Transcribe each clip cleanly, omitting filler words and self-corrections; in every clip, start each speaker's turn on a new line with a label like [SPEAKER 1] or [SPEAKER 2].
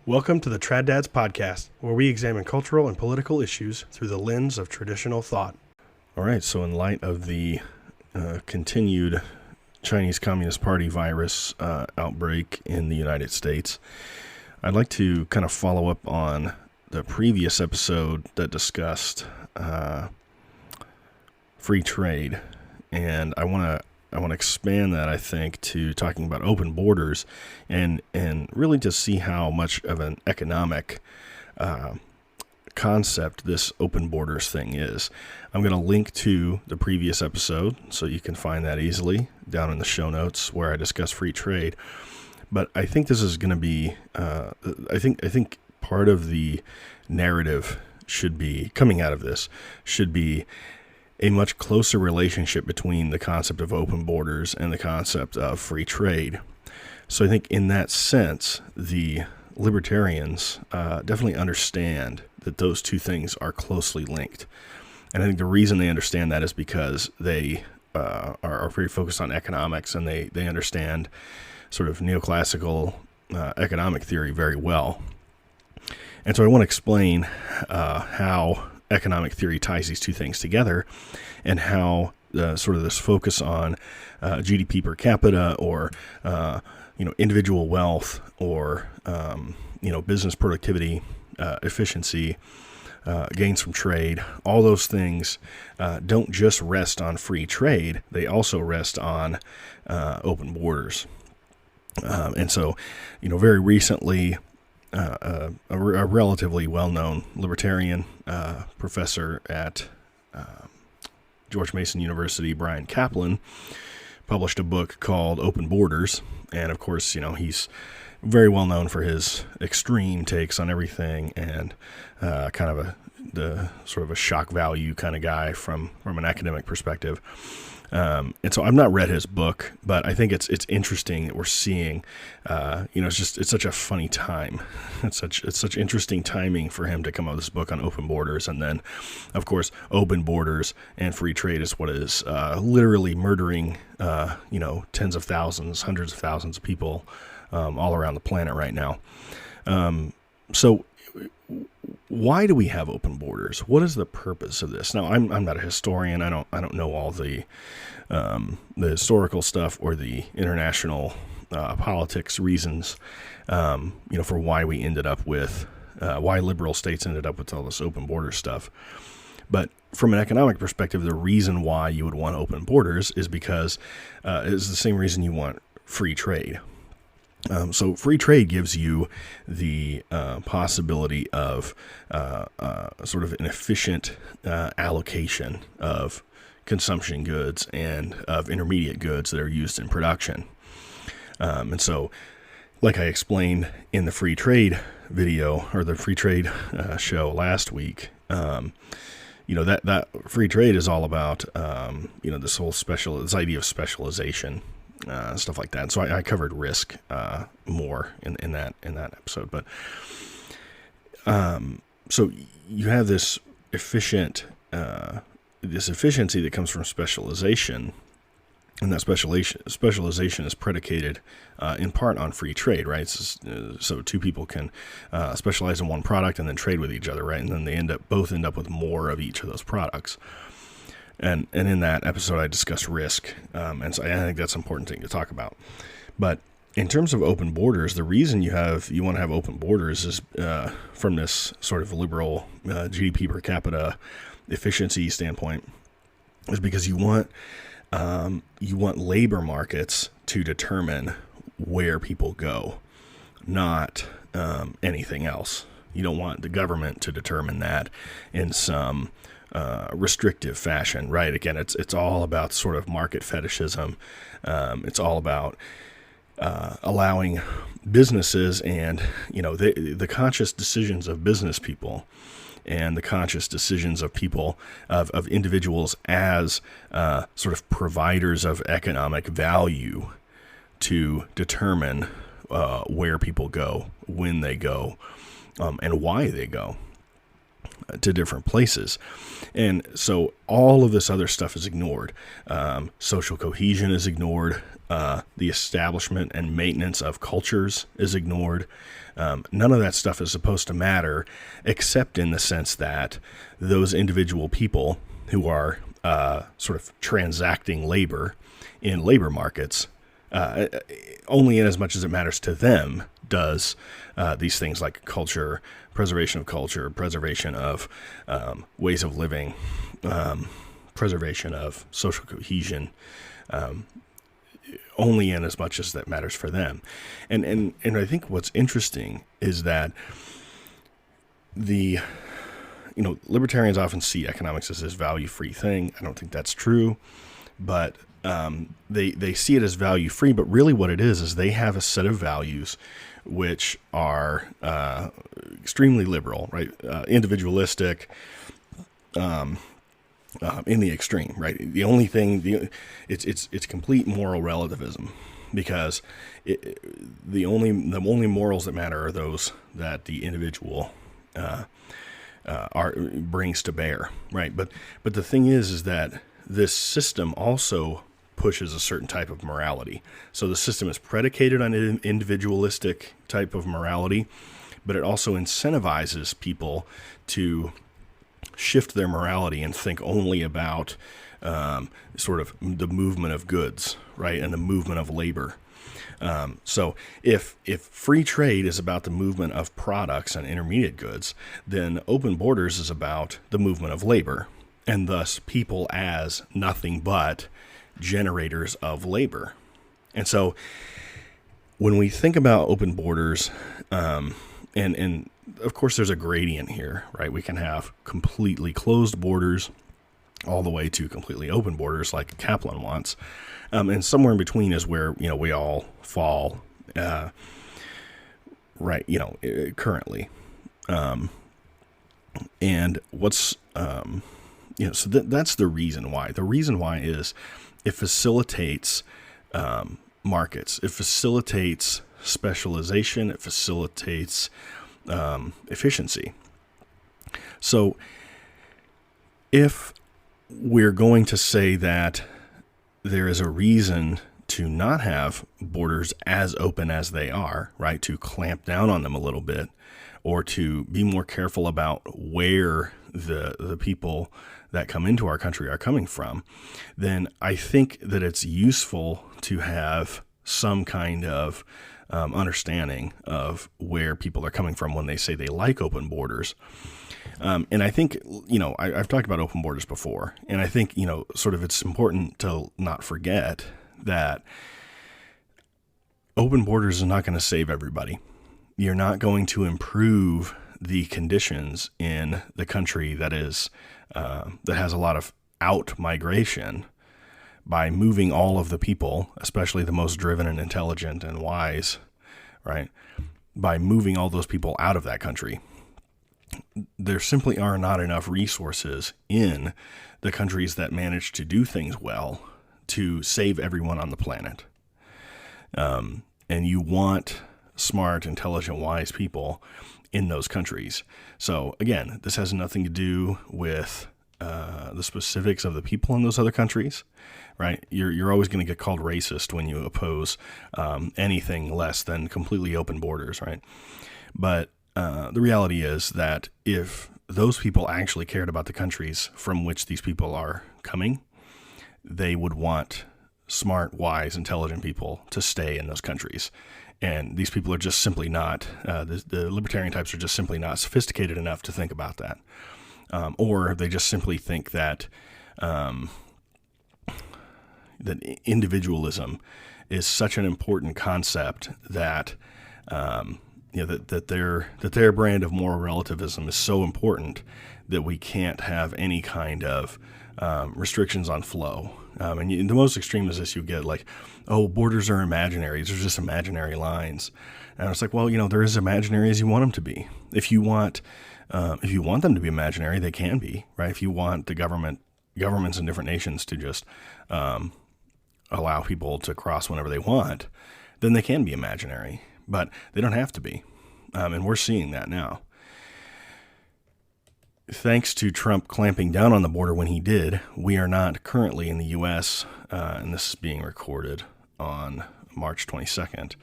[SPEAKER 1] Welcome to the Trad Dads Podcast, where we examine cultural and political issues through the lens of traditional thought.
[SPEAKER 2] All right, so in light of the continued Chinese Communist Party virus outbreak in the United States, I'd like to kind of follow up on the previous episode that discussed free trade, and I want to expand that, I think, to talking about open borders and really to see how much of an economic concept this open borders thing is. I'm going to link to the previous episode so you can find that easily down in the show notes where I discuss free trade. But I think this is going to be, I think part of the narrative should be, coming out of this, should be a much closer relationship between the concept of open borders and the concept of free trade. So I think in that sense, the libertarians definitely understand that those two things are closely linked. And I think the reason they understand that is because they are very focused on economics, and they understand sort of neoclassical economic theory very well. And so I want to explain how economic theory ties these two things together, and how sort of this focus on GDP per capita, or individual wealth, or business productivity, efficiency, gains from trade, all those things don't just rest on free trade; they also rest on open borders. And so, very recently, a relatively well-known libertarian professor at George Mason University, Bryan Caplan, published a book called Open Borders. And of course, he's very well known for his extreme takes on everything, and kind of the sort of a shock value kind of guy from an academic perspective. And so I've not read his book, but I think it's interesting that we're seeing, it's such a funny time. It's such interesting timing for him to come out with this book on open borders. And then, of course, open borders and free trade is what is literally murdering, tens of thousands, hundreds of thousands of people all around the planet right now. So why do we have open borders? What is the purpose of this? Now, I'm not a historian. I don't know all the historical stuff or the international politics reasons, for why we ended up with why liberal states ended up with all this open border stuff. But from an economic perspective, the reason why you would want open borders is because it's the same reason you want free trade. So free trade gives you the possibility of sort of an efficient allocation of consumption goods and of intermediate goods that are used in production. And so, like I explained in the free trade video, or the free trade show last week, that free trade is all about this idea of specialization. Stuff like that. And so I covered risk more in that episode. But so you have this efficiency that comes from specialization, and that specialization is predicated in part on free trade, right? So two people can specialize in one product and then trade with each other, right? And then they both end up with more of each of those products. And in that episode, I discussed risk, and so I think that's an important thing to talk about. But in terms of open borders, the reason you want to have open borders is from this sort of liberal GDP per capita efficiency standpoint, is because you want labor markets to determine where people go, not anything else. You don't want the government to determine that in some restrictive fashion, right? Again, it's all about sort of market fetishism. It's all about allowing businesses and the conscious decisions of business people and the conscious decisions of people, of individuals as sort of providers of economic value to determine where people go, when they go, and why they go. to different places. And so all of this other stuff is ignored. Social cohesion is ignored. The establishment and maintenance of cultures is ignored. None of that stuff is supposed to matter, except in the sense that those individual people who are sort of transacting labor in labor markets, only in as much as it matters to them does these things like culture, preservation of ways of living, preservation of social cohesion, only in as much as that matters for them. And I think what's interesting is that libertarians often see economics as this value-free thing. I don't think that's true, but they see it as value-free, but really what it is they have a set of values which are extremely liberal, right? Individualistic, in the extreme, right? The only thing, it's complete moral relativism, because the only morals that matter are those that the individual brings to bear, right? But the thing is that this system also pushes a certain type of morality. So the system is predicated on an individualistic type of morality, but it also incentivizes people to shift their morality and think only about sort of the movement of goods, right, and the movement of labor. So if free trade is about the movement of products and intermediate goods, then open borders is about the movement of labor, and thus people as nothing but generators of labor. And so when we think about open borders, and of course there's a gradient here, right? We can have completely closed borders all the way to completely open borders like Kaplan wants. And somewhere in between is where, we all fall, right, currently. And what's, so that's the reason why. The reason why is it facilitates markets. It facilitates specialization. It facilitates efficiency. So if we're going to say that there is a reason to not have borders as open as they are, right, to clamp down on them a little bit, or to be more careful about where the people that come into our country are coming from, then I think that it's useful to have some kind of understanding of where people are coming from when they say they like open borders. And I think, I've talked about open borders before, and I think, sort of it's important to not forget that open borders is not going to save everybody. You're not going to improve the conditions in the country that is that has a lot of out migration by moving all of the people, especially the most driven and intelligent and wise, right? By moving all those people out of that country. There simply are not enough resources in the countries that manage to do things well to save everyone on the planet. And you want smart, intelligent, wise people in those countries. So again, this has nothing to do with the specifics of the people in those other countries, right? You're always going to get called racist when you oppose anything less than completely open borders, right? But the reality is that if those people actually cared about the countries from which these people are coming, they would want smart, wise, intelligent people to stay in those countries. And these people are just simply not, the libertarian types are just simply not sophisticated enough to think about that. Or they just simply think that that individualism is such an important concept that that their brand of moral relativism is so important that we can't have any kind of restrictions on flow. And the most extreme is this: you get like, oh, borders are imaginary. These are just imaginary lines. And it's like, well, they're as imaginary as you want them to be. If you want them to be imaginary, they can be, right? If you want the governments in different nations to just allow people to cross whenever they want, then they can be imaginary, but they don't have to be. And we're seeing that now. thanks to Trump clamping down on the border when he did, we are not currently in the U.S., and this is being recorded on March 22nd.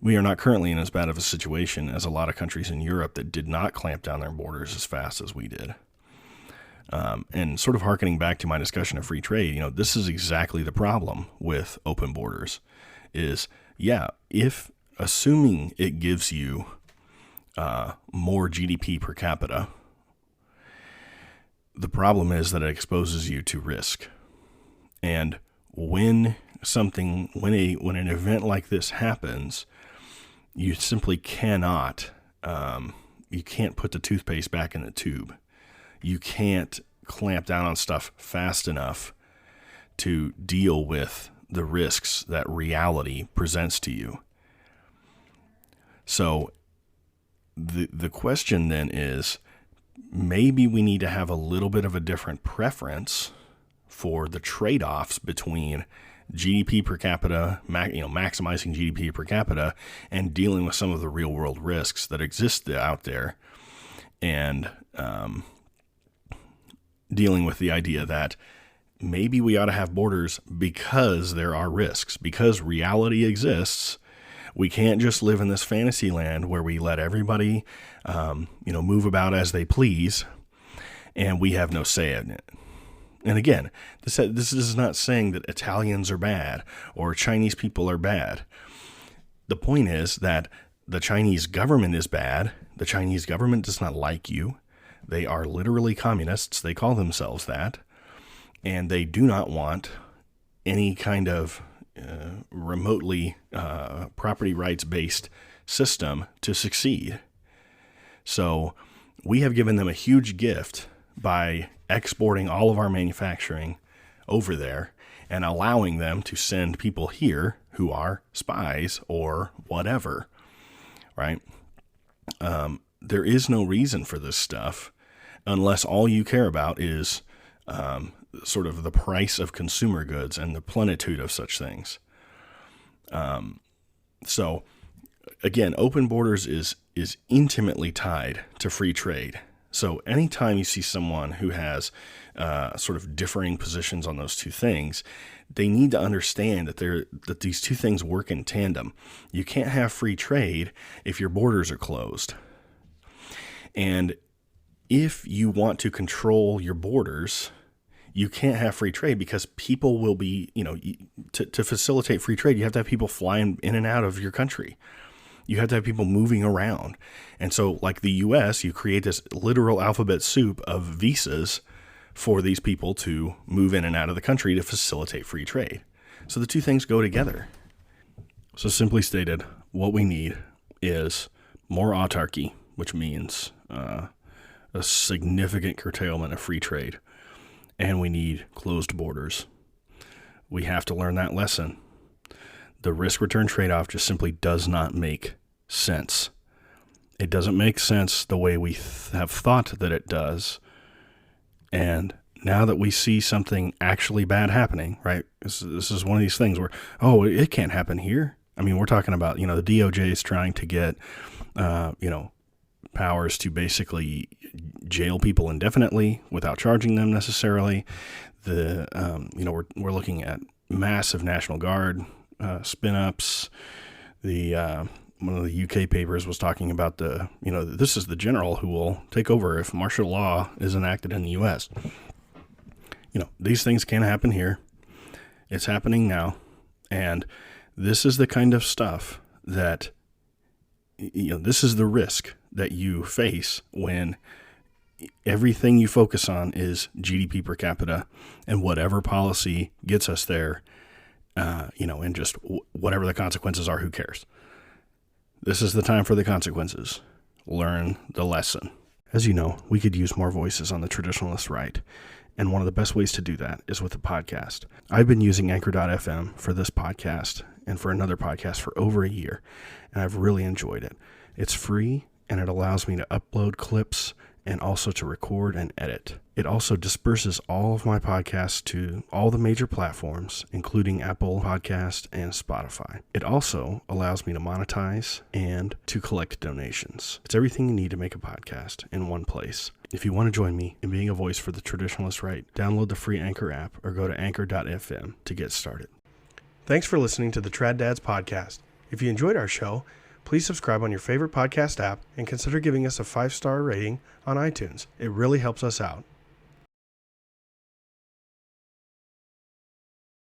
[SPEAKER 2] We are not currently in as bad of a situation as a lot of countries in Europe that did not clamp down their borders as fast as we did. And sort of hearkening back to my discussion of free trade, this is exactly the problem with open borders is, if assuming it gives you more GDP per capita, the problem is that it exposes you to risk. And when an event like this happens, you simply cannot, you can't put the toothpaste back in the tube. You can't clamp down on stuff fast enough to deal with the risks that reality presents to you. So the question then is, maybe we need to have a little bit of a different preference for the trade-offs between GDP per capita, maximizing GDP per capita, and dealing with some of the real-world risks that exist out there, and dealing with the idea that maybe we ought to have borders because there are risks, because reality exists. We can't just live in this fantasy land where we let everybody, move about as they please, and we have no say in it. And again, this is not saying that Italians are bad or Chinese people are bad. The point is that the Chinese government is bad. The Chinese government does not like you. They are literally communists. They call themselves that. And they do not want any kind of remotely property rights-based system to succeed. So we have given them a huge gift by exporting all of our manufacturing over there and allowing them to send people here who are spies or whatever, right? There is no reason for this stuff unless all you care about is sort of the price of consumer goods and the plenitude of such things. So again, open borders is intimately tied to free trade. So anytime you see someone who has sort of differing positions on those two things, they need to understand that these two things work in tandem. You can't have free trade if your borders are closed. And if you want to control your borders, you can't have free trade because people will be, to facilitate free trade, you have to have people flying in and out of your country. You have to have people moving around. And so like the US, you create this literal alphabet soup of visas for these people to move in and out of the country to facilitate free trade. So the two things go together. So simply stated, what we need is more autarky, which means a significant curtailment of free trade. And we need closed borders. We have to learn that lesson. The risk-return trade-off just simply does not make sense. It doesn't make sense the way we have thought that it does. And now that we see something actually bad happening, right? This is one of these things where, it can't happen here. I mean, we're talking about, the DOJ is trying to get, powers to basically jail people indefinitely without charging them necessarily. We're looking at massive National Guard spin-ups. One of the UK papers was talking about this is the general who will take over if martial law is enacted in the US. These things can happen here. It's happening now. And this is the kind of stuff that, this is the risk that you face when everything you focus on is GDP per capita and whatever policy gets us there, and just whatever the consequences are, who cares? This is the time for the consequences. Learn the lesson. As you know, we could use more voices on the traditionalist right, and one of the best ways to do that is with a podcast. I've been using Anchor.fm for this podcast and for another podcast for over a year, and I've really enjoyed it. It's free, and it allows me to upload clips and also to record and edit. It also disperses all of my podcasts to all the major platforms, including Apple Podcast and Spotify. It also allows me to monetize and to collect donations. It's everything you need to make a podcast in one place. If you want to join me in being a voice for the traditionalist right, download the free Anchor app or go to anchor.fm to get started.
[SPEAKER 1] Thanks for listening to the Trad Dads podcast. If you enjoyed our show, please subscribe on your favorite podcast app and consider giving us a 5-star rating on iTunes. It really helps us out.